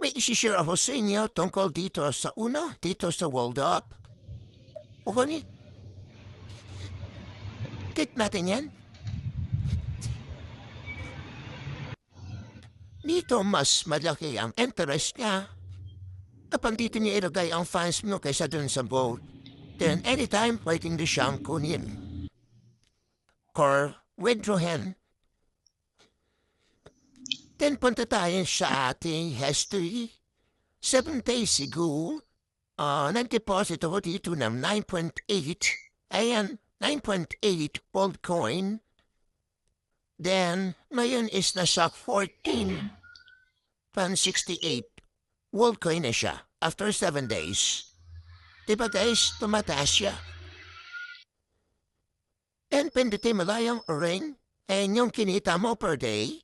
May isi-share ako sa inyo tungkol dito sa dito sa WORLDAPP. O ganit, click natin yan. Dito mas malaki ang interest niya kapag dito niya ilagay ang funds mo kaysa dun sa boat. Then anytime pwedeng di siyang kunin. Or withdrawin. Then punta tayo sa ating history. 7 days ago, nag-deposit ako dito ng 9.8. Ayan, 9.8 WORLDCOIN. Then, ngayon is nasa 14.68 WORLDCOIN na siya after 7 days. Diba guys, tumataas siya. And pindutin mo lang yung ring and yung kinita mo per day.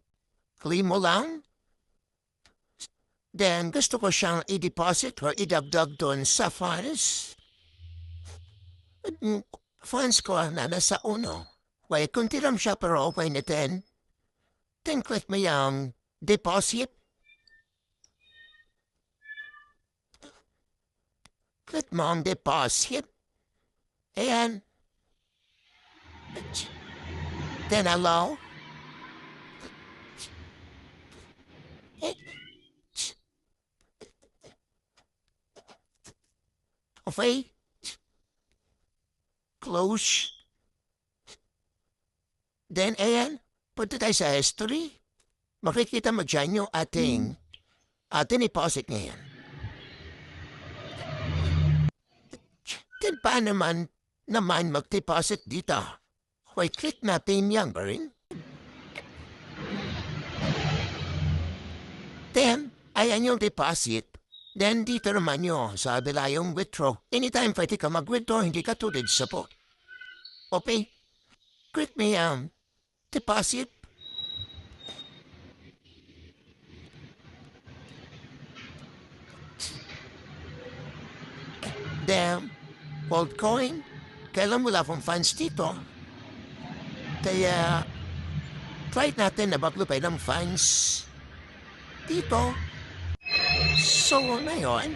Claim mo lang. Then, gusto ko siyang i-deposit or idagdag doon sa funds. Funds ko na nasa 1. Kaya kung tiram siya pero okay na 10, then click mo yung deposit. Click mo ang deposit. Ayan. Then allow. Okay. Close. Then, ayan, punta tayo sa history. Makikita mo dyan yung ating deposit ngayon. Then, paano naman mag-deposit dito? Okay, click natin yung ring. Then, ayan yung deposit. Then, dito naman yung sabi lang yung withdraw. Anytime pwede ka mag-withdraw, hindi ka tulad sa po. Okay? Click mo yung deposit. Then, WORLDCOIN, kailan wala akong funds dito. Kaya, try natin na maglupay ng funds dito. So, ngayon,